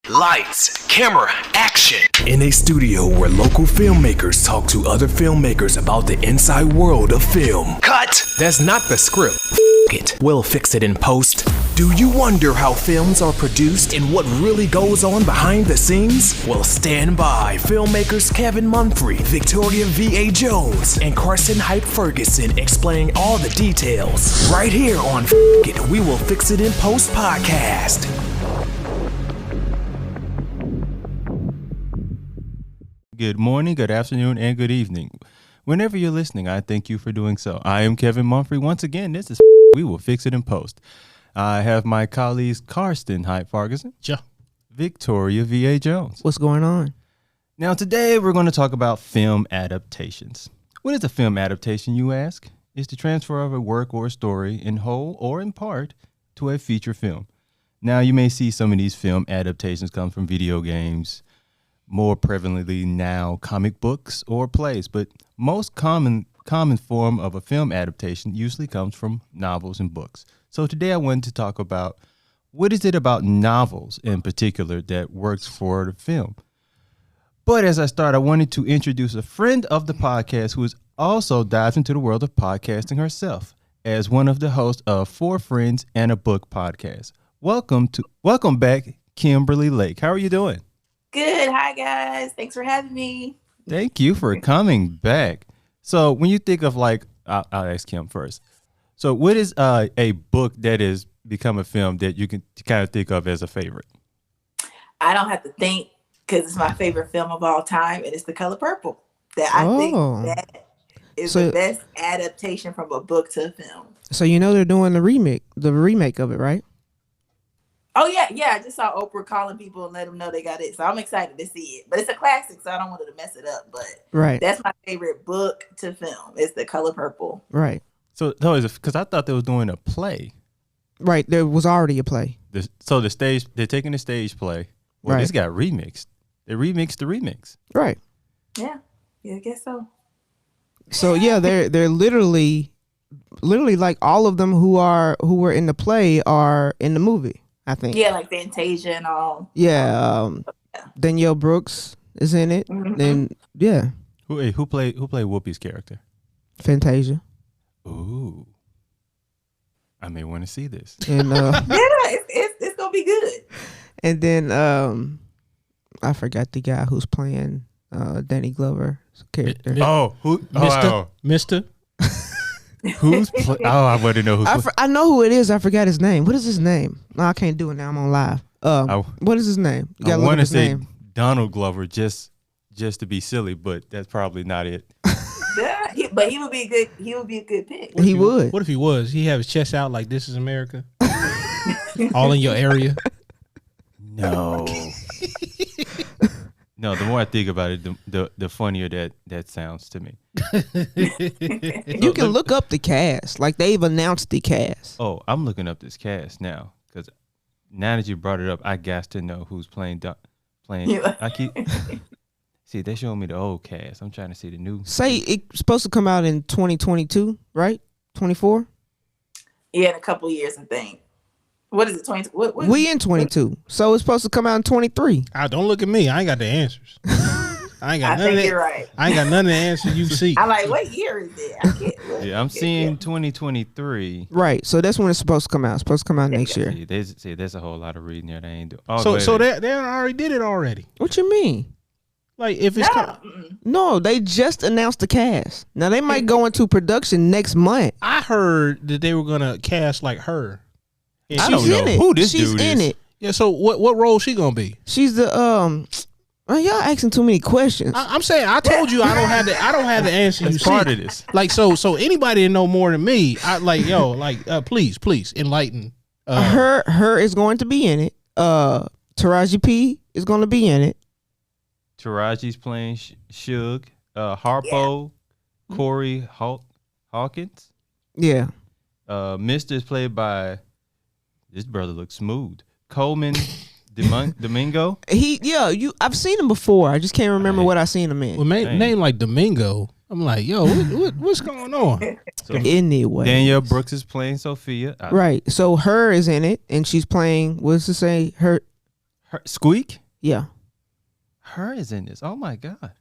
Lights, camera, action. In a studio where local filmmakers talk to other filmmakers about the inside world of film. Cut. That's not the script. It. We'll fix it in post. Do you wonder how films are produced and what really goes on behind the scenes? Well, stand by. Filmmakers Kevin Mumphrey, Victoria V.A. Jones, and Carson Hype Ferguson explain all the details. Right here on It. We Will Fix It in Post podcast. Good morning, good afternoon, and good evening. Whenever you're listening, I thank you for doing so. I am Kevin Mumphrey. Once again, this is We Will Fix It in Post. I have my colleagues Carson Hype Ferguson, Victoria V.A. Jones. What's going on? Now, today we're going to talk about film adaptations. What is a film adaptation, you ask? It's the transfer of a work or a story in whole or in part to a feature film. Now, you may see some of these film adaptations come from video games, more prevalently now comic books or plays, but most common form of a film adaptation usually comes from novels and books. So today I wanted to talk about what is it about novels in particular that works for the film. But as I start, I wanted to introduce a friend of the podcast who has also dived into the world of podcasting herself as one of the hosts of Four Friends and a Book podcast. Welcome back, Kimberly Lake. How are you doing? Good. Hi, guys. Thanks for having me. Thank you for coming back. So when you think of I'll ask Kim first. So what is a book that has become a film that you can kind of think of as a favorite? I don't have to think because it's my favorite film of all time, and it's The Color Purple. That I think that is the best adaptation from a book to a film. So you know they're doing the remake of it, right? Oh, yeah. I just saw Oprah calling people and let them know they got it. So I'm excited to see it. But it's a classic, so I don't want it to mess it up. But that's my favorite book to film. It's The Color Purple. Right. So because I thought they was doing a play. Right. There was already a play. So they're taking the stage play. Well, right. This got remixed. They remixed the remix. Right. Yeah, I guess so. So yeah, they're literally like all of them who were in the play are in the movie, I think. Yeah, like Fantasia and all. Yeah. Danielle Brooks is in it. Mm-hmm. And yeah. Who played Whoopi's character? Fantasia. Ooh. I may want to see this. And it's gonna be good. And then I forgot the guy who's playing Danny Glover's character. Mister? Who's I want to know who's I know who it is. I forgot his name. What is his name? No, I can't do it now. I'm on live. What is his name? I want to say name. Donald Glover just to be silly, but that's probably not it. Yeah, but he would be a good pick. He would. What if he was? He have his chest out like This Is America? All in your area? No. No, the more I think about it, the funnier that sounds to me. You can look up the cast. Like, they've announced the cast. Oh, I'm looking up this cast now because now that you brought it up, I got to know who's playing. See, they're showing me the old cast. I'm trying to see the new. Say it's supposed to come out in 2022, right? 24? Yeah, in a couple years, I think. What is it? 20? What we in 22, so it's supposed to come out in 23. Don't look at me. I ain't got the answers. I think you're right. I ain't got none of the answers you see. I'm like, what year is it? I can't look. Yeah, I'm seeing 2023. Right, so that's when it's supposed to come out. It's supposed to come out next year. There's a whole lot of reading there they ain't doing. So they already did it already. What you mean? Like if it's no, they just announced the cast. Now they might go into production next month. I heard that they were gonna cast like her. And I don't know who this She's dude in is. it. Yeah. So what role she gonna be? She's the y'all asking too many questions. I'm saying I told you I don't have the answer. That's part of this. Like so anybody that know more than me, please enlighten. Her is going to be in it. Taraji P is going to be in it. Taraji's playing Suge. Harpo, Corey Hawkins. Yeah. Mr. is played by, this brother looks smooth, Coleman Domingo. I've seen him before. I just can't remember what I seen him in. Well, name like Domingo. I'm like, yo, what's going on? So anyway, Danielle Brooks is playing Sophia. Right. So her is in it, and she's playing. What does it say? Squeak? Yeah. Her is in this. Oh my God.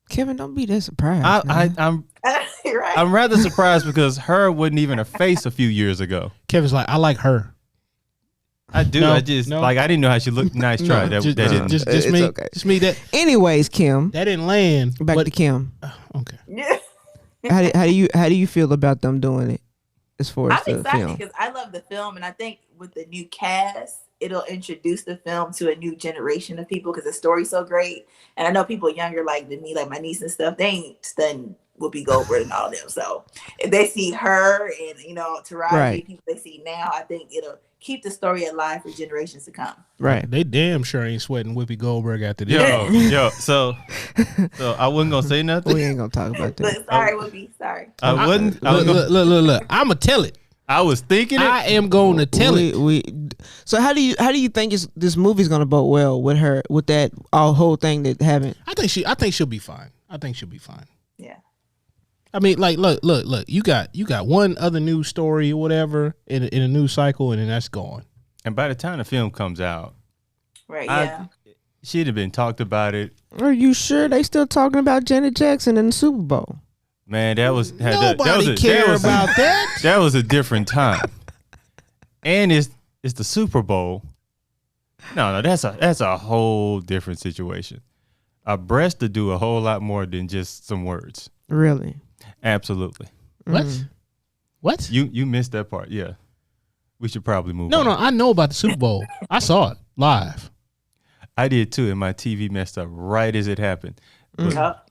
Kevin, don't be that surprised. I'm Right. I'm rather surprised because her wasn't even a face a few years ago. Kevin's like, I like her. I do. No, I just no. like I didn't know how she looked. Nice try. That didn't. Just It's me. okay. Just me. Anyways, Kim, That didn't land. back but, to Kim. Okay. Yeah. How do you feel about them doing it as far as I'm the excited film? because I love the film, and I think with the new cast, it'll introduce the film to a new generation of people because the story's so great. And I know people younger like than me, like my niece and stuff, they ain't studying Whoopi Goldberg and all them. So if they see her and Taraji, Right. people they see now, I think it'll keep the story alive for generations to come. Right. They damn sure ain't sweating Whoopi Goldberg after this. Yo. So I wasn't gonna say nothing. We ain't gonna talk about that. Look, sorry, Whoopi. Sorry. I wasn't. I was gonna- Look. I'ma tell it. I was thinking it. I am going to tell it. So how do you think this movie's gonna bode well with her with that whole thing that happened? I think she'll be fine. Yeah. I mean, like, look. You got one other news story or whatever in a news cycle, and then that's gone. And by the time the film comes out, Right. Yeah. she'd have been talked about it. Are you sure they still talking about Janet Jackson in the Super Bowl? Man, that was Nobody care about that. That was a different time. And it's the Super Bowl. No, that's a whole different situation. A breast to do a whole lot more than just some words. Really? Absolutely. What? What? You missed that part. Yeah. We should probably move on. No. I know about the Super Bowl. I saw it live. I did too, and my TV messed up right as it happened. But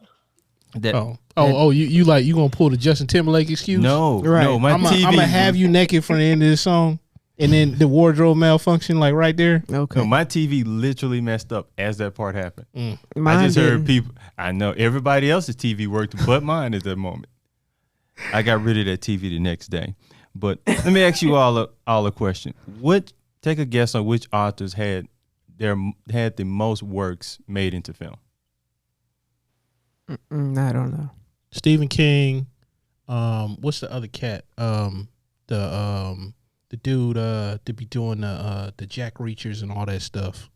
that, You gonna pull the Justin Timberlake excuse? no, Right. no, my I'm TV. gonna have you naked from the end of this song, and then the wardrobe malfunction, like right there. Okay. No, my TV literally messed up as that part happened. Mine I just heard didn't. people. I know everybody else's TV worked, but mine at that moment. I got rid of that TV the next day. But let me ask you all a question. Take a guess on which authors had the most works made into film. I don't know. Stephen King. What's the other cat? The dude to be doing the Jack Reachers and all that stuff.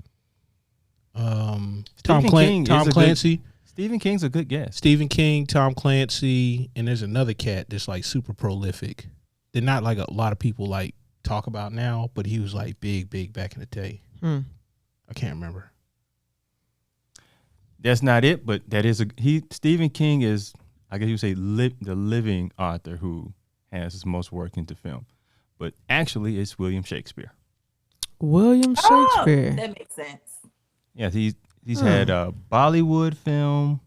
Tom Clancy. Stephen King's a good guess. Stephen King, Tom Clancy, and there's another cat that's like super prolific. They're not like a lot of people like talk about now, but he was like big back in the day. I can't remember. That's not it, but that is Stephen King is, I guess you say, the living author who has his most work into film. But actually, it's William Shakespeare. William Shakespeare. Oh, that makes sense. Yeah, he's had a Bollywood film.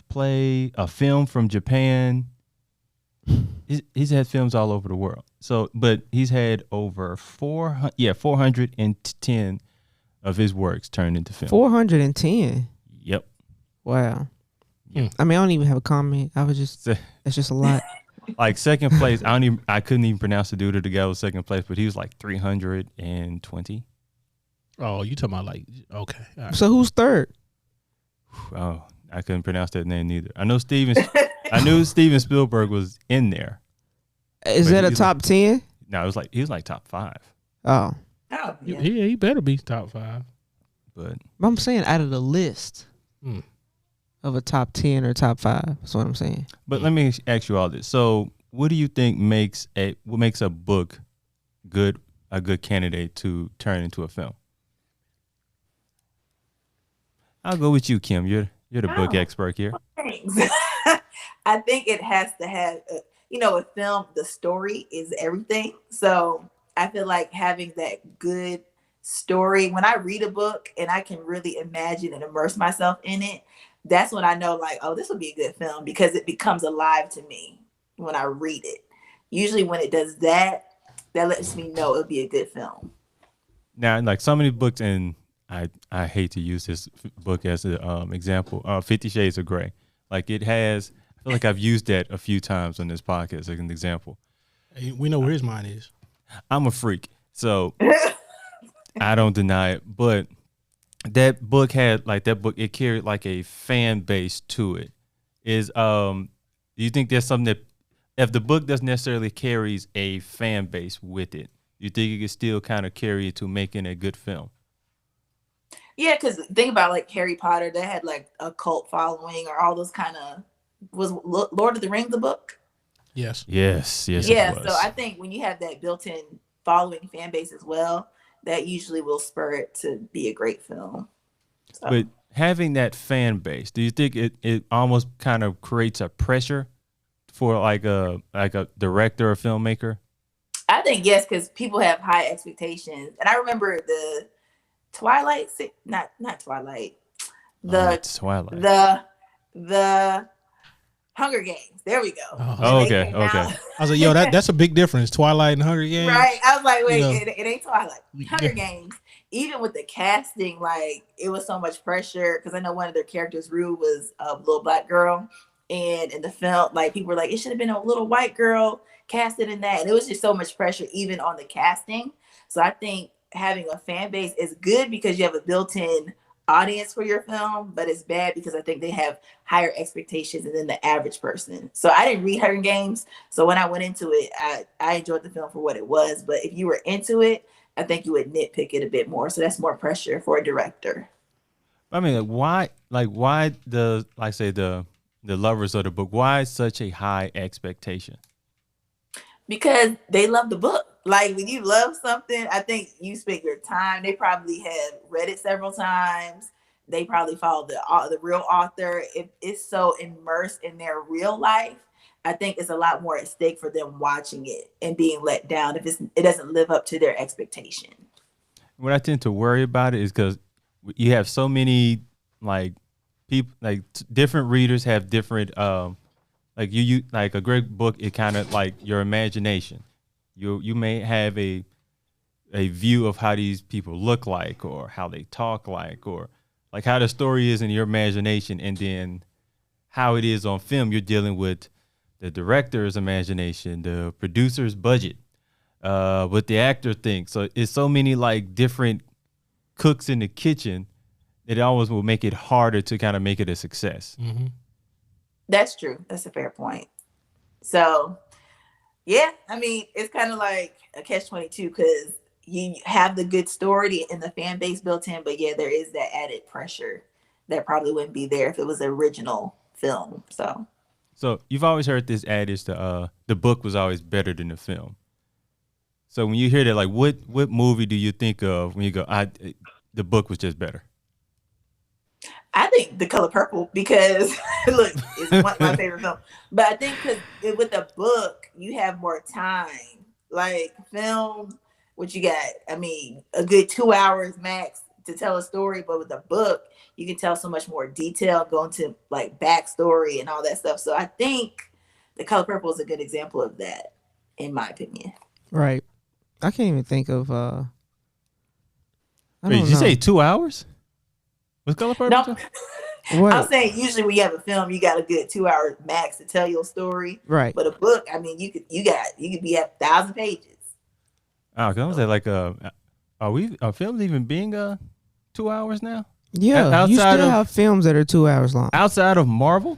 Play a film from Japan. He's had films all over the world. So, but he's had over 410 of his works turned into film. 410. Yep. Wow. I mean, I don't even have a comment. That's just a lot. Like second place, I couldn't even pronounce the dude or the guy was second place, but he was like 320. Oh, you talking about like, okay. All right. So who's third? Oh, I couldn't pronounce that name neither. I knew Steven Spielberg was in there. Is But that a he's top 10? No, he was like top 5. Oh. Oh, yeah. He better be top 5. But I'm saying out of the list of a top 10 or top 5. That's what I'm saying. But let me ask you all this. So, what do you think makes a book a good candidate to turn into a film? I'll go with you, Kim. You're the book expert here. Thanks. I think it has to have, a film, the story is everything. So I feel like having that good story, when I read a book and I can really imagine and immerse myself in it, that's when I know like, oh, this will be a good film because it becomes alive to me when I read it. Usually when it does that lets me know it'll be a good film. Now, like so many books, and I hate to use this book as an example, 50 Shades of Grey. Like I feel like I've used that a few times on this podcast as an example. Hey, we know where his mind is. I'm a freak, so I don't deny it. But that book it carried like a fan base to it. Do you think there's something that if the book doesn't necessarily carries a fan base with it, you think it could still kind of carry it to making a good film? Yeah, because think about like Harry Potter, they had like a cult following, or all those kind of, was Lord of the Rings a book? Yes. Yes, yes, Yeah, it was. so I think when you have that built-in following fan base as well, that usually will spur it to be a great film. So. But having that fan base, do you think it almost kind of creates a pressure for like a director or filmmaker? I think yes, because people have high expectations, and I remember the Twilight, not Twilight, It's Twilight. the Hunger Games. There we go. Oh, When they okay, came okay. out. I was like, yo, that's a big difference. Twilight and Hunger Games. Right. I was like, wait, You know. it ain't Twilight. Hunger Yeah. Games. Even with the casting, like it was so much pressure because I know one of their characters, Rue, was a little black girl, and in the film, like people were like, it should have been a little white girl casted in that, and it was just so much pressure even on the casting. So I think having a fan base is good because you have a built-in audience for your film, but it's bad because I think they have higher expectations than the average person. So I didn't read Hunger Games, so when I went into it, I enjoyed the film for what it was. But if you were into it, I think you would nitpick it a bit more. So that's more pressure for a director. I mean, why the lovers of the book? Why such a high expectation? Because they love the book. Like when you love something, I think you spend your time. They probably have read it several times. They probably follow the real author. If it's so immersed in their real life, I think it's a lot more at stake for them watching it and being let down if it doesn't live up to their expectation. What I tend to worry about it is because you have so many like people, like different readers have different like you like a great book. It kind of like your imagination. You may have a view of how these people look like, or how they talk like, or like how the story is in your imagination, and then how it is on film. You're dealing with the director's imagination, the producer's budget, what the actor thinks. So it's so many like different cooks in the kitchen that it always will make it harder to kind of make it a success. Mm-hmm. That's true. That's a fair point. So, yeah, I mean, it's kind of like a catch-22 because you have the good story and the fan base built in, but yeah, there is that added pressure that probably wouldn't be there if it was an original film. So you've always heard this adage, the book was always better than the film. So when you hear that, like what movie do you think of when you go, the book was just better? I think The Color Purple because look, it's my favorite film. But I think because with the book, you have more time. Like film, what you got? I mean, a good 2 hours max to tell a story. But with a book, you can tell so much more detail, go into like backstory and all that stuff. So I think The Color Purple is a good example of that, in my opinion. Right. I can't even think of. I Wait, don't did you know. say 2 hours? Was Color Purple? No, What? I'm saying usually when you have a film, you got a good 2 hours max to tell your story. Right. But a book, I mean, you could be at 1,000 pages. Oh, cause I was like, are films even being 2 hours now? Yeah. You Outside still of- have films that are 2 hours long. Outside of Marvel?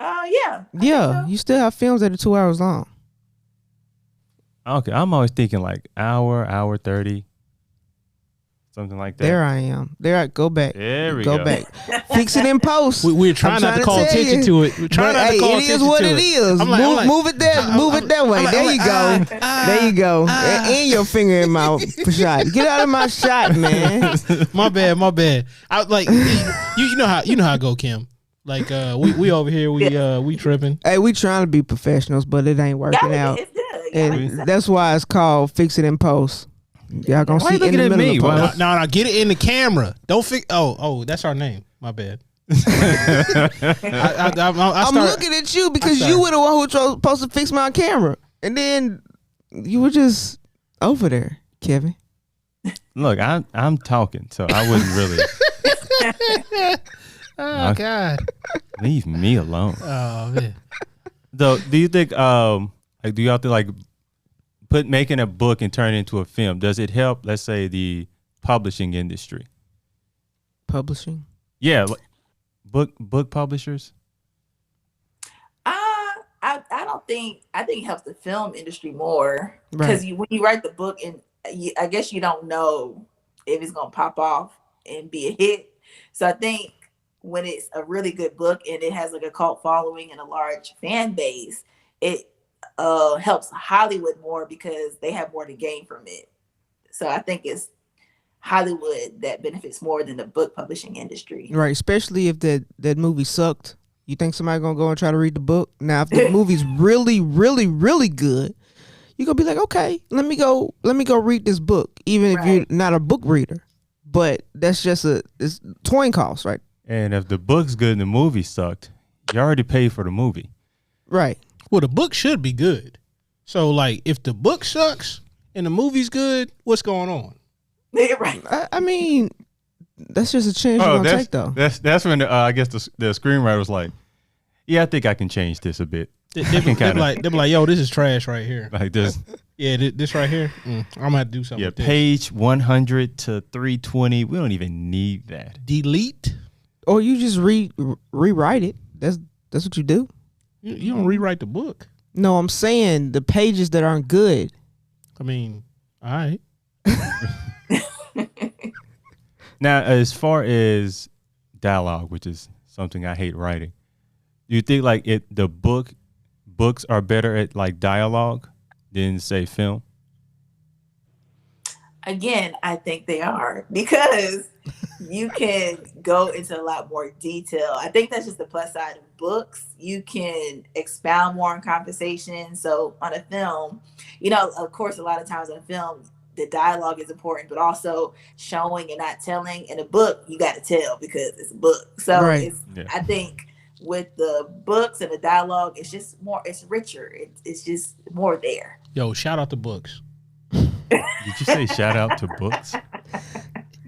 Oh yeah. I think Yeah. so. You still have films that are 2 hours long. Okay, I'm always thinking like hour 30, something like that. There I am. Go back. There we go go. back. Fix it in post. We're trying not to call tell attention you. to it. We're trying But, not to call it attention is what to it is. I'm like- Move it there. Move it that way. There you go. There you go. And your finger in my shot. Get out of my shot, man. My bad. I like you know how I go, Kim. Like we over here we tripping. Hey, we trying to be professionals, but it ain't working out. It's good. Gotta be And that's why it's called Fix It in Post. Y'all gonna Why see you it in looking the at middle me? of the Why- post. No, get it in the camera. Don't fix. Oh, that's our name. My bad. I'm looking at you because you were the one who was supposed to fix my camera, and then you were just over there, Kevin. Look, I'm talking, so I wouldn't really Oh God. leave me alone. Oh man. So, do you think like do you have to like making a book and turn it into a film? Does it help? Let's say the publishing industry. Publishing. Yeah, like book publishers. I don't think it helps the film industry more Right. because when you write the book and I guess you don't know if it's gonna pop off and be a hit. So I think when it's a really good book and it has like a cult following and a large fan base, it helps Hollywood more because they have more to gain from it. So I think it's Hollywood that benefits more than the book publishing industry. Right, especially if that movie sucked. You think somebody gonna go and try to read the book? Now, if the movie's really, really, really good, you're gonna be like, okay, let me go read this book, even if you're not a book reader. But that's just it's toying costs, right? And if the book's good and the movie sucked, you already paid for the movie. Right. Well, the book should be good. So, like, if the book sucks and the movie's good, what's going on? Right. I mean, that's just a chance you're gonna take, though. That's when I guess the screenwriter was like, "Yeah, I think I can change this a bit." They be like, yo, this is trash right here. Like this. Yeah, this right here. I'm gonna have to do something. Yeah, with this. page 100 to 320. We don't even need that. Delete. Or you just rewrite it. That's what you do. You don't rewrite the book. No, I'm saying the pages that aren't good. I mean, all right. Now, as far as dialogue, which is something I hate writing, do you think like books are better at like dialogue than say film? Again, I think they are because you can go into a lot more detail. I think that's just the plus side of books. You can expound more on conversation. So on a film, of course, a lot of times on film, the dialogue is important, but also showing and not telling. In a book, you got to tell because it's a book. So I think with the books and the dialogue, it's just more, it's richer. It's just more there. Yo, shout out to books. Did you say shout out to books?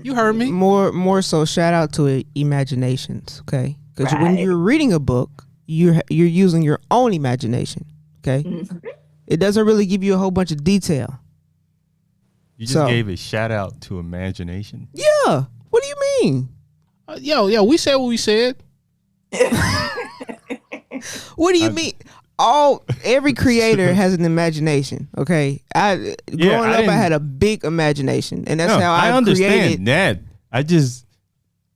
You heard me. More so, shout out to imaginations, okay? Because when you're reading a book, you're using your own imagination, okay? Mm-hmm. It doesn't really give you a whole bunch of detail. You just gave a shout out to imagination. Yeah. What do you mean? Yo, we said what we said. What do you mean? Every creator has an imagination. Okay, growing up, I had a big imagination, and that's how I understand that. I just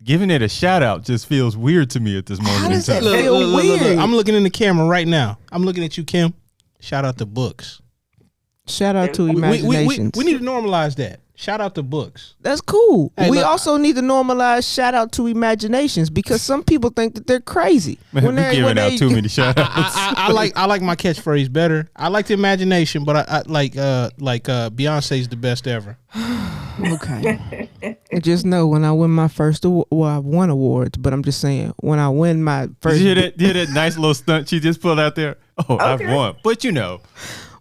giving it a shout out just feels weird to me at this moment. How does that Look, feel weird? I'm looking in the camera right now. I'm looking at you, Kim. Shout out to books. Shout out to imaginations. We need to normalize that. Shout out to books. That's cool. Hey, we look, also need to normalize shout out to imaginations because some people think that they're crazy. Man, we're giving out too many shout outs. I like my catchphrase better. I like the imagination, but I like Beyonce's the best ever. Okay. Just know when I win my first award, well, I've won awards, but I'm just saying when I win my first. Did you hear that nice little stunt she just pulled out there? Oh, okay. I've won. But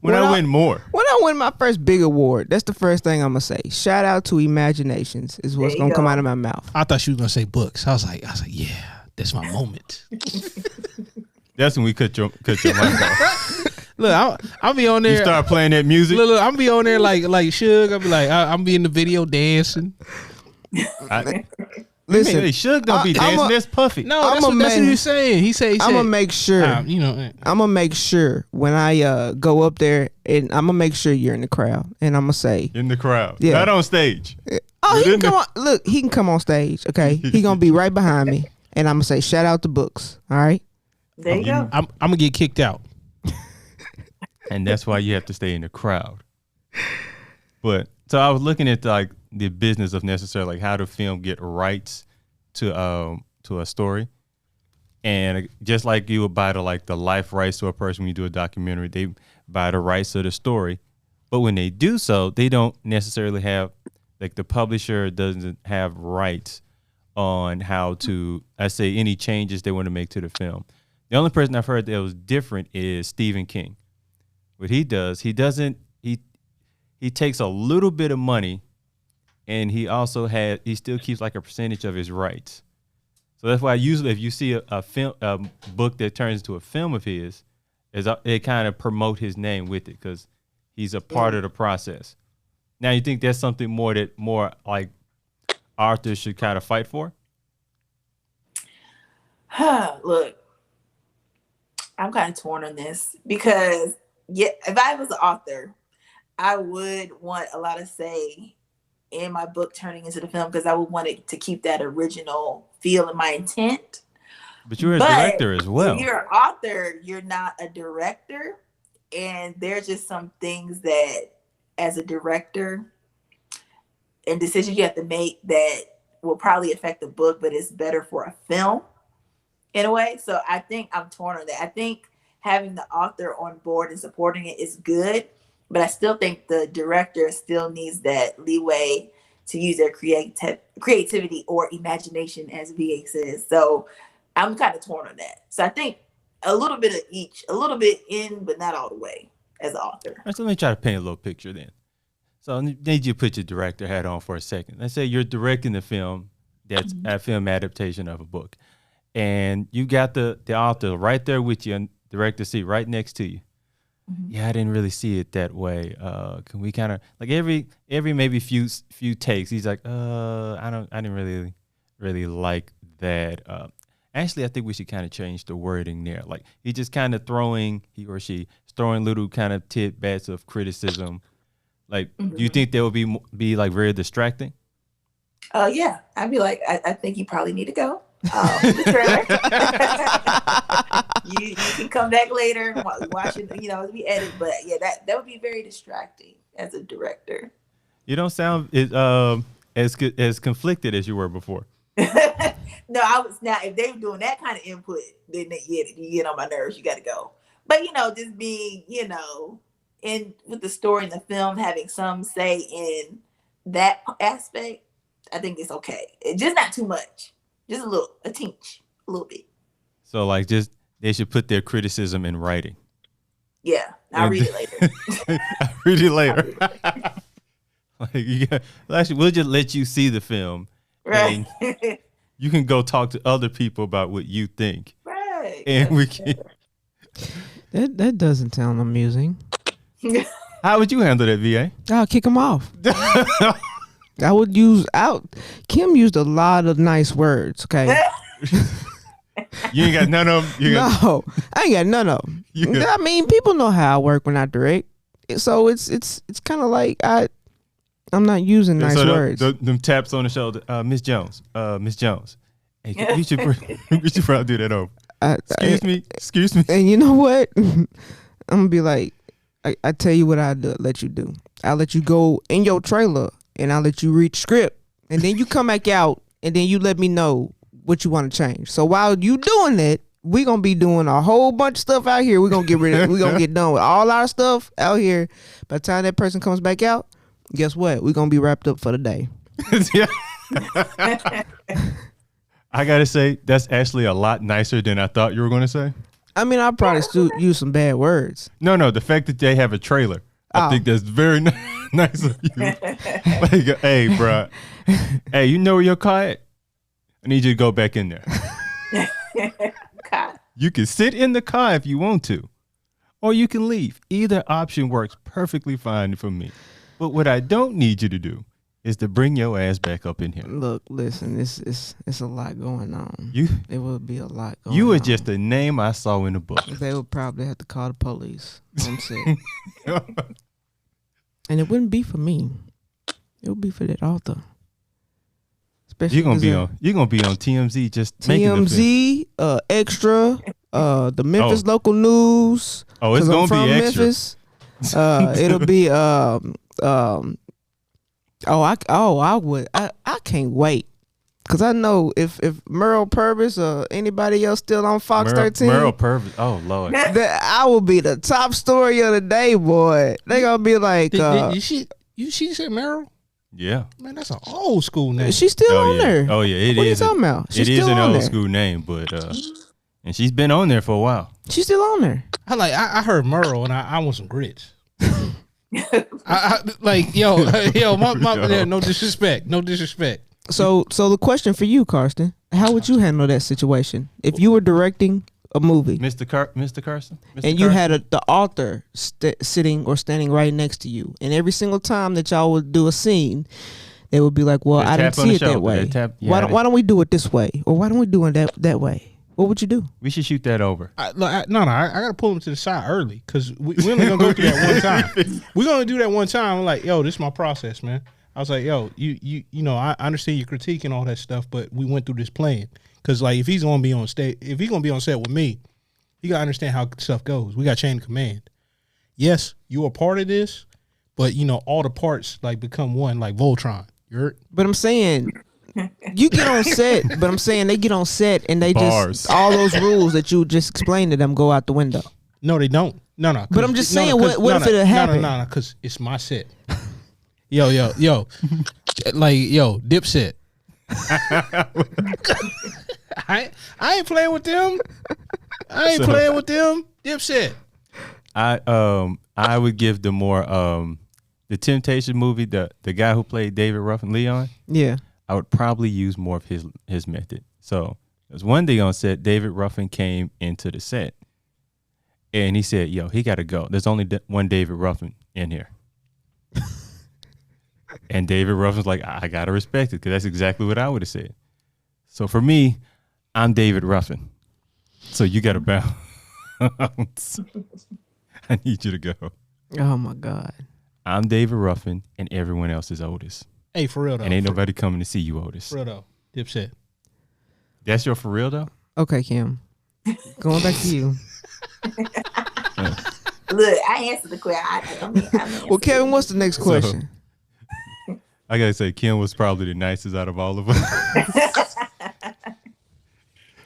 when I win more. When I win my first big award, that's the first thing I'm going to say. Shout out to imaginations is what's going to come out of my mouth. I thought she was going to say books. I was like, yeah, that's my moment. That's when we cut your mic off. Look, I'll be on there. You start playing that music. Look, I'll be on there like Suge. I'll be like, I'll be in the video dancing. Listen, hey, Suge don't be dancing. That's Puffy. No, that's what he's saying. He said, I'm gonna make sure. I'm gonna make sure when I go up there, and I'm gonna make sure you're in the crowd, and I'm gonna say in the crowd, yeah, not on stage. Oh, he can come on. Look, he can come on stage. Okay, he gonna be right behind me, and I'm gonna say shout out to books. All right. There you go. I'm gonna get kicked out, and that's why you have to stay in the crowd. But so I was looking at like the business of necessarily like how to film get rights to a story, and just like you would buy the life rights to a person when you do a documentary, they buy the rights to the story. But when they do so, they don't necessarily have like the publisher doesn't have rights on how to any changes they want to make to the film. The only person I've heard that was different is Stephen King. What he does, he takes a little bit of money, and he still keeps like a percentage of his rights. So that's why usually if you see a book that turns into a film of his, it kind of promote his name with it because he's a part of the process. Now you think that's something more like authors should kind of fight for? Look, I'm kind of torn on this because yeah, if I was the author, I would want a lot of say in my book turning into the film because I would want it to keep that original feel and my intent. But you're a But director as if well. you're an author, you're not a director. And there's just some things that as a director and decisions you have to make that will probably affect the book, but it's better for a film in a way. So I think I'm torn on that. I think having the author on board and supporting it is good, but I still think the director still needs that leeway to use their creativity or imagination, as VA says. So I'm kind of torn on that. So I think a little bit of each, a little bit in, but not all the way as an author. All right, so let me try to paint a little picture then. So I need you to put your director hat on for a second. Let's say you're directing the film that's a film adaptation of a book. And you got the author right there with you and director seat right next to you. Yeah, I didn't really see it that way. Can we kind of like every maybe few takes, he's like, I didn't really like that. Actually, I think we should kind of change the wording there. Like he just kind of he or she is throwing little kind of tidbits of criticism. Like, do you think that would be like very distracting? Yeah, I'd be like, I think you probably need to go. The trailer. you can come back later and watch it, as we edit. But yeah, that would be very distracting as a director. You don't sound as conflicted as you were before. No, I was now. If they were doing that kind of input, then you get on my nerves. You got to go. But just being, in with the story and the film, having some say in that aspect, I think it's okay. It's just not too much. Just a little bit. So like, just they should put their criticism in writing. Yeah, I'll read it later. I'll read it later. Actually, we'll just let you see the film. Right. And you can go talk to other people about what you think. Right. And we can. That doesn't sound amusing. How would you handle that, VA? I'll kick him off. I would Kim used a lot of nice words, okay? You ain't got none of them? No, I ain't got none of them. I mean, people know how I work when I direct. So it's kind of like I'm not using nice words. Them taps on the shoulder. Miss Jones. Hey, we should probably do that over. Excuse me. And you know what? I'm going to be like, I tell you what I'll let you do. I'll let you go in your trailer and I'll let you read the script. And then you come back out and then you let me know what you want to change. So while you doing that, we're going to be doing a whole bunch of stuff out here. We're going to we're going to get done with all our stuff out here. By the time that person comes back out, guess what? We're going to be wrapped up for the day. I got to say, that's actually a lot nicer than I thought you were going to say. I mean, I'll probably still use some bad words. No, the fact that they have a trailer, I think that's very nice of you. Like, hey, bro. Hey, you know where your car at? I need you to go back in there. You can sit in the car if you want to, or you can leave. Either option works perfectly fine for me. But what I don't need you to do is to bring your ass back up in here. Look, listen, it's a lot going on. It would be a lot going on. You were just a name I saw in the book. They would probably have to call the police. I'm sick. And it wouldn't be for me. It would be for that author. Especially you're gonna be on TMZ just making the film. Extra, the Memphis local news. Oh, it's gonna be extra. Memphis. It'll be I can't wait. Cause I know if Merle Purvis or anybody else still on Fox 13. Merle Purvis. Oh Lord. I will be the top story of the day, boy. They gonna be like she said Merle? Yeah. Man, that's an old school name. She's still on there. Oh yeah, it what is. What are you talking about? It is an old school name, but and she's been on there for a while. She's still on there. I heard Merle and I want some grits. No disrespect. So the question for you, Karsten, how would you handle that situation if you were directing a movie, Mr. Carson, and you had the author sitting or standing right next to you, and every single time that y'all would do a scene, they would be like, "Well, I didn't see it that way. Why don't we do it this way, or why don't we do it that way?" What would you do? We should shoot that over. I gotta pull him to the side early because we only gonna go through that one time. We're gonna do that one time. I'm like, yo, this is my process, man. I was like, yo, you know, I understand your critique and all that stuff, but we went through this plan because like if he's gonna be on set with me, you gotta understand how stuff goes. We got chain of command. Yes, you're a part of this, but you know all the parts like become one, like Voltron. But I'm saying. You get on set, but I'm saying they get on set and they Bars. just all those rules that you just explained to them go out the window. No, they don't. No. But I'm just saying, what if it happened? No, because it's my set. Yo, like Dipset. I ain't playing with them. Dipset. I would give the more the Temptation movie, the guy who played David Ruffin, Leon. Yeah. I would probably use more of his method. So there's one day on set, David Ruffin came into the set and he said, yo, he got to go. There's only one David Ruffin in here. And David Ruffin's like, I got to respect it because that's exactly what I would have said. So for me, I'm David Ruffin. So you got to bounce. I need you to go. Oh, my God. I'm David Ruffin and everyone else is Otis. Hey, for real though. And ain't nobody coming to see you, Otis. For real though. Dipset. That's your for real though? Okay, Kim. Going back to you. Look, I answered the question. Well, Kevin, what's the next question? I gotta say, Kim was probably the nicest out of all of us.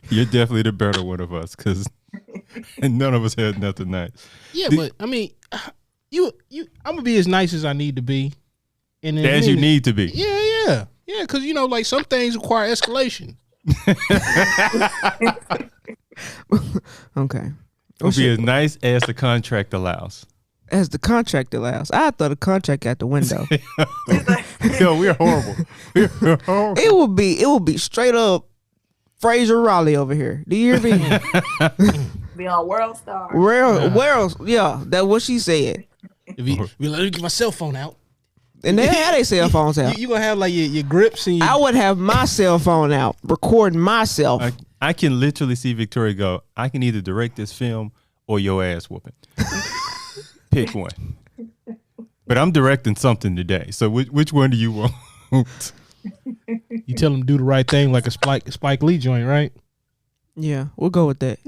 You're definitely the better one of us because none of us had nothing nice. Yeah, but I mean, I'm gonna be as nice as I need to be. And as you need to be. Yeah. Because you know, like some things require escalation. Okay. It'll be as nice as the contract allows. As the contract allows. I thought the contract out the window. Yo, we're horrible. We're horrible. It will be straight up Fraser Raleigh over here. Do you hear me? Be on World Star. Yeah, that's what she said. If you let me get my cell phone out. And they had their cell phones out. You gonna have like your grips and I would have my cell phone out, recording myself. I can literally see Victoria go, I can either direct this film or your ass whooping. Pick one. But I'm directing something today. So which one do you want? You tell them to do the right thing like a Spike Lee joint, right? Yeah, we'll go with that.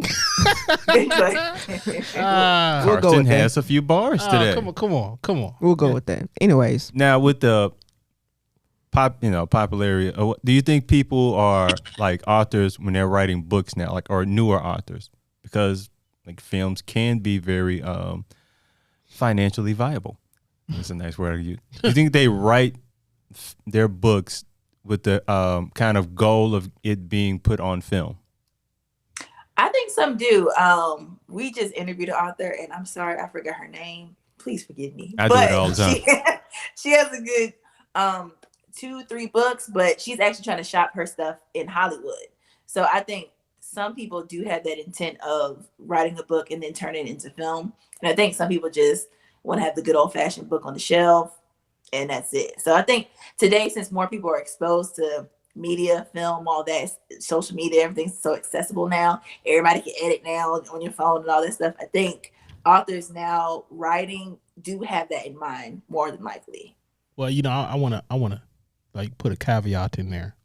We'll go with has a few bars today. Come on. We'll go with that. Anyways. Now with the popularity, do you think people are like authors when they're writing books now, like or newer authors? Because like films can be very financially viable. That's a nice word to use. Do you think they write their books with the kind of goal of it being put on film? I think some do. We just interviewed an author, and I'm sorry, I forgot her name. Please forgive me. I do it all the time. She has a good 2-3 books, but she's actually trying to shop her stuff in Hollywood. So I think some people do have that intent of writing a book and then turning it into film. And I think some people just want to have the good old fashioned book on the shelf, and that's it. So I think today, since more people are exposed to media, film, all that, social media, everything's so accessible now. Everybody can edit now on your phone and all that stuff. I think authors now writing do have that in mind more than likely. Well, you know, I wanna like put a caveat in there.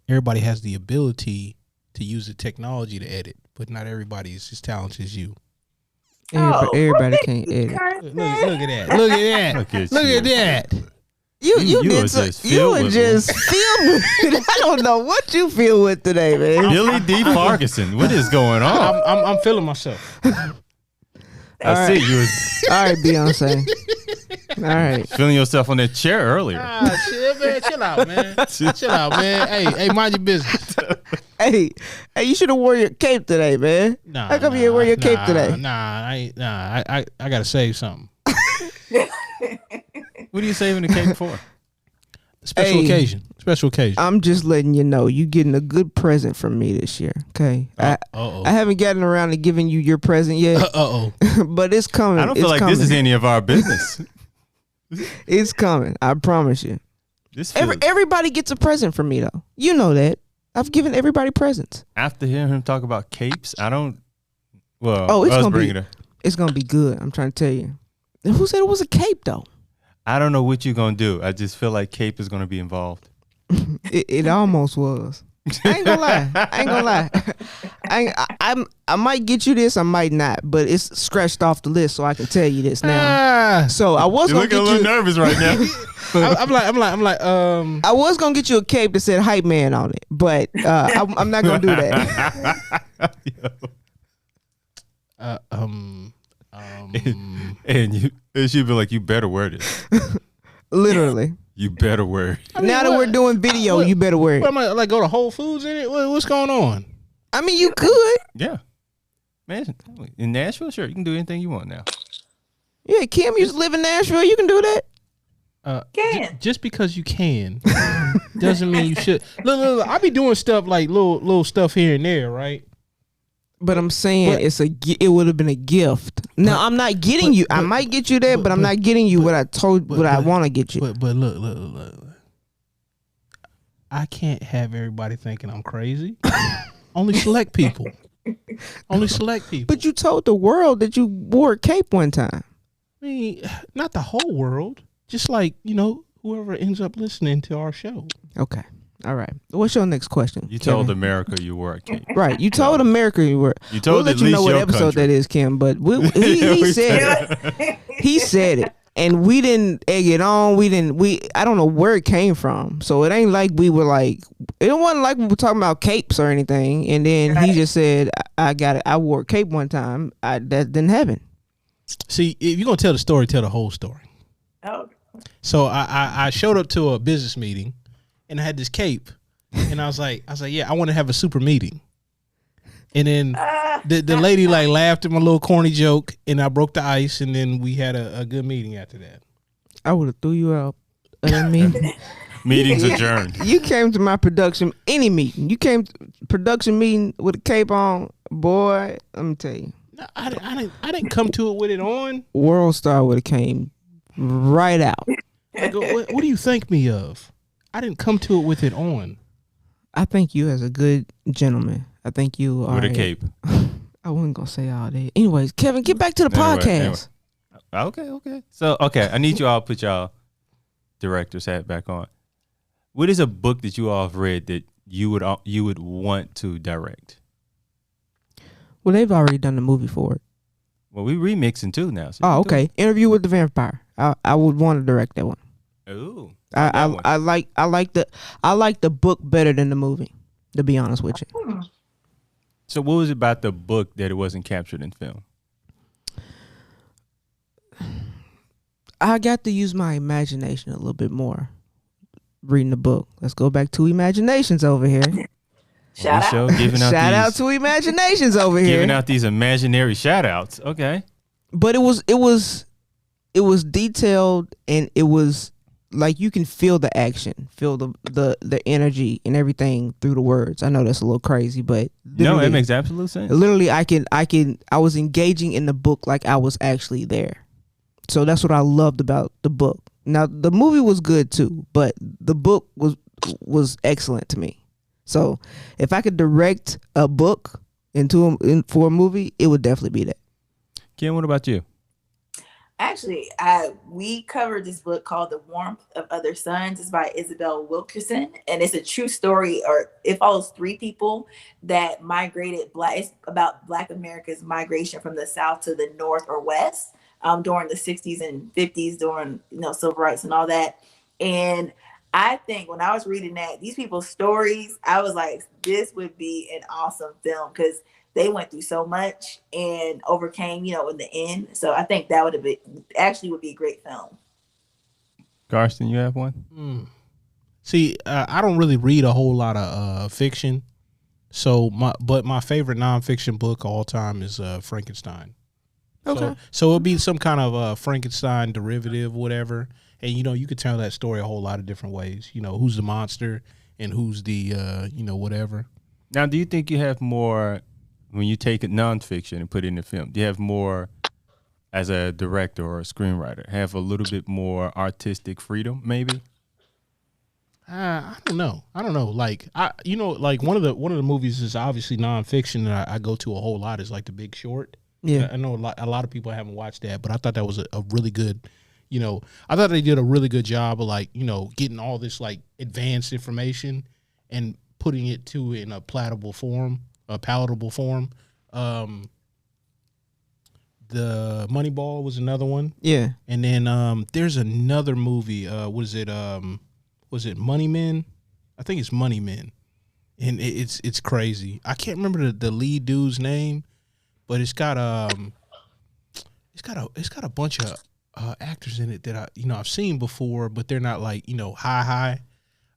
Everybody has the ability to use the technology to edit, but not everybody is as talented as you. Everybody can't edit. Look at that. Look at that. You were just filled with it. I don't know what you feel with today, man. Billy D. Farguson, what is going on? I'm feeling myself. I see you was all right, Beyonce. All right, feeling yourself on that chair earlier. Chill out, man. Hey, mind your business. Hey, you should have wore your cape today, man. How come you didn't wear your cape today? I gotta save something. What are you saving the cape for? Special occasion. I'm just letting you know you getting a good present from me this year. Okay. I haven't gotten around to giving you your present yet. But it's coming. I don't feel like this is any of our business. It's coming. I promise you. Everybody gets a present from me though. You know that. I've given everybody presents. After hearing him talk about capes, I don't. Well, Oh, it's I was gonna be bringing it. it's gonna be good. I'm trying to tell you. And who said it was a cape though? I don't know what you're gonna do. I just feel like cape is gonna be involved. It almost was. I ain't gonna lie. I might get you this. I might not. But it's scratched off the list, so I can tell you this now. So I was You're gonna looking get a little you. nervous right now. I was gonna get you a cape that said "hype man" on it, but I'm not gonna do that. And she'd be like, "You better wear this. Literally. You better wear it." Now that we're doing video, you better wear it. What am I like? Go to Whole Foods in it? What's going on? I mean, you could. Yeah, man. In Nashville, sure, you can do anything you want now. Yeah, Kim used to live in Nashville. You can do that. Can. Just because you can doesn't mean you should. Look, I be doing stuff like little stuff here and there, right? But I'm saying it would have been a gift. Now I'm not getting you. I might get you that, but I'm not getting you what I want to get you. But look. I can't have everybody thinking I'm crazy. Only select people. Only select people. But you told the world that you wore a cape one time. I mean, not the whole world. Just like, whoever ends up listening to our show. Okay. All right. What's your next question? You Kevin? told America you wore a cape. Right. You told America you were. You told we'll let at you know least what your episode country. that is, Kim. But he said it. He said it, and we didn't egg it on. I don't know where it came from. So it ain't like we were like. It wasn't like we were talking about capes or anything. And then he just said, "I got it. I wore a cape one time. That didn't happen." See, if you're gonna tell the story, tell the whole story. Oh. So I showed up to a business meeting, and I had this cape, and I was like, yeah, I want to have a super meeting. And then the lady like laughed at my little corny joke, and I broke the ice, and then we had a good meeting after that. I would have threw you out. I mean, Meetings adjourned. you came to my production meeting. You came to production meeting with a cape on, boy. Let me tell you, No, I didn't come to it with it on. World Star would have came right out. Like, what do you think me of? I didn't come to it with it on. I think you as a good gentleman. I think you are With a cape. I wasn't gonna say all that. Anyways, Kevin, get back to the podcast. Okay. So, I need you all to put y'all director's hat back on. What is a book that you all have read that you would want to direct? Well, they've already done the movie for it. Well, we remixing too now. So Oh, okay. Interview with the Vampire. I would want to direct that one. Ooh. I like the book better than the movie, to be honest with you. So what was it about the book that it wasn't captured in film? I got to use my imagination a little bit more reading the book. Let's go back to imaginations over here. Shout out. Giving out Shout out these, to imaginations over here. giving out these imaginary shout outs. Okay. But it was detailed, and it was like you can feel the action, feel the energy and everything through the words. I know that's a little crazy, but No, it makes absolute sense. literally I was engaging in the book like I was actually there. So that's what I loved about the book. Now the movie was good too, but the book was excellent to me. So if I could direct a book for a movie, it would definitely be that. Kim, what about you? Actually, we covered this book called The Warmth of Other Suns. It's by Isabel Wilkerson, and it's a true story, or it follows three people that migrated. It's about Black America's migration from the South to the North or West during the 60s and 50s, during civil rights and all that. And I think when I was reading these people's stories, I was like, this would be an awesome film because they went through so much and overcame, in the end. So I think that would be a great film. Garston, you have one? See, I don't really read a whole lot of fiction. So my favorite nonfiction book of all time is Frankenstein. Okay. So it'll be some kind of Frankenstein derivative, whatever. And you could tell that story a whole lot of different ways. Who's the monster and who's the whatever. Now, do you think you have more when you take a nonfiction and put it in a film? Do you have more as a director or a screenwriter? Have a little bit more artistic freedom, maybe? I don't know. Like like one of the movies is obviously nonfiction that I go to a whole lot is like The Big Short. Yeah. I know a lot of people haven't watched that, but I thought that was a really good, I thought they did a really good job of like, getting all this like advanced information and putting it in a palatable form. The Moneyball was another one. Yeah. And then there's another movie. Was it Money Men? I think it's Money Men, and it's crazy. I can't remember the lead dude's name, but it's got a bunch of actors in it that I've seen before, but they're not like high.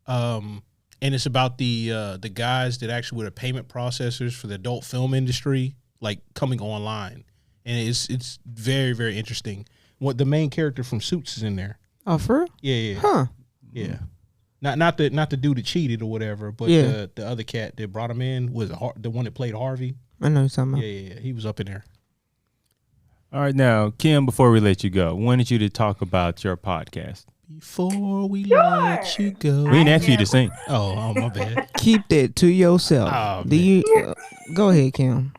And it's about the guys that actually were the payment processors for the adult film industry, like coming online, and it's very, very interesting. What the main character from Suits is in there. Oh, for real? Yeah. Huh. Yeah. Not the dude that cheated or whatever, but the other cat that brought him in was the one that played Harvey. I know you're talking about. Yeah. He was up in there. All right, now, Kim, before we let you go, I wanted you to talk about your podcast. Before we let you go. We didn't ask you to sing. Oh, my bad. Keep that to yourself. Oh, Do you? Go ahead, Kim.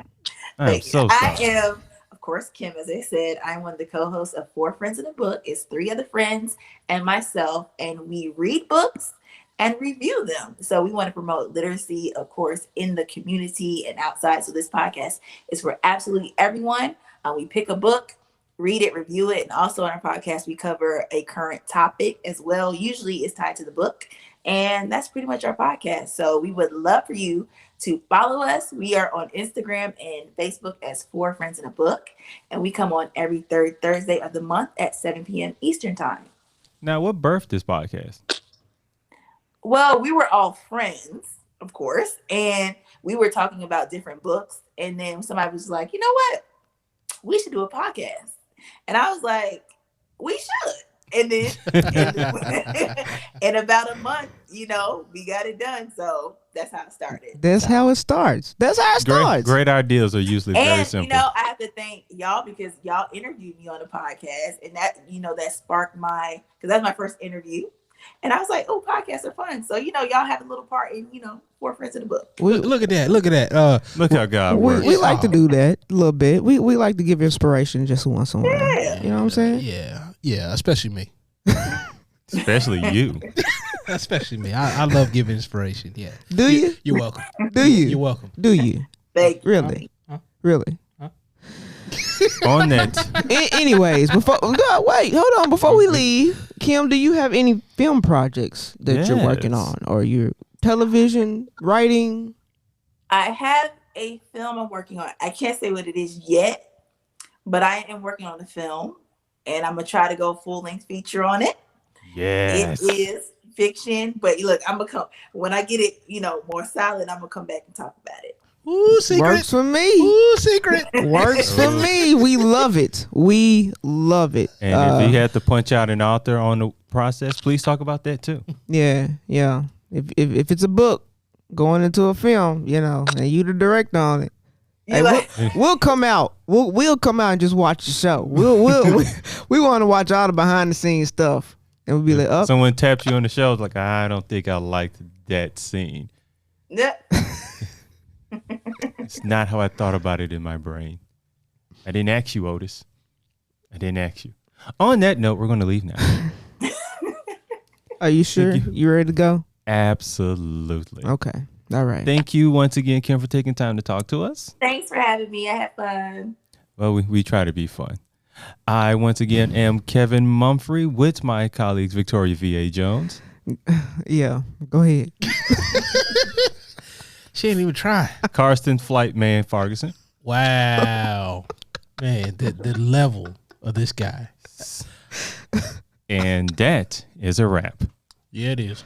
I'm so sorry. I am, of course, Kim. As I said, I'm one of the co-hosts of Four Friends in a Book. It's 3 other friends and myself, and we read books and review them. So we want to promote literacy, of course, in the community and outside. So this podcast is for absolutely everyone. We pick a book, read it, review it, and also on our podcast we cover a current topic as well. Usually it's tied to the book, and that's pretty much our podcast. So we would love for you to follow us. We are on Instagram and Facebook as Four Friends in a Book, and we come on every third Thursday of the month at 7 p.m. Eastern Time. Now, what birthed this podcast? Well, we were all friends, of course, and we were talking about different books, and then somebody was like, you know what? We should do a podcast. And I was like, we should. And then in about a month, we got it done. So that's how it started. That's how it starts. That's how it starts. Great ideas are usually very simple. I have to thank y'all because y'all interviewed me on the podcast, and that, that sparked because that's my first interview. And I was like, oh, podcasts are fun. So, y'all have a little part in, Four Friends in the Book. Look at that. Look how God works. We like to do that a little bit. We like to give inspiration just once in a while. Yeah. You know what I'm saying? Yeah, especially me. Especially you. Especially me. I love giving inspiration. Yeah. Do you? You're welcome. Do you? You're welcome. Do you? Thank you. Really? Really? On that. Anyways, hold on. Before we leave, Kim, do you have any film projects that you're working on, or your television writing? I have a film I'm working on. I can't say what it is yet, but I am working on the film, and I'm gonna try to go full-length feature on it. Yes. It is fiction, but look, I'm gonna come when I get it, more solid. I'm gonna come back and talk about it. Ooh, secret. Works for me. Ooh, secret. Works for me. We love it. We love it. And if you had to punch out an author on the process, please talk about that too. Yeah. If it's a book going into a film, and you the director on it, we'll come out. We'll come out and just watch the show. We want to watch all the behind the scenes stuff, and we'll be like, up. Someone taps you on the shoulder like, I don't think I liked that scene. Yeah. It's not how I thought about it in my brain. I didn't ask you, Otis. I didn't ask you. On that note, we're going to leave now. Are you sure? You ready to go? Absolutely. Okay. All right. Thank you once again, Kim, for taking time to talk to us. Thanks for having me. I had fun. Well, we try to be fun. I, once again, am Kevin Mumphrey with my colleagues Victoria V.A. Jones. Yeah. Go ahead. She didn't even try. Karsten Flightman Ferguson. Wow. Man, the level of this guy. And that is a wrap. Yeah, it is.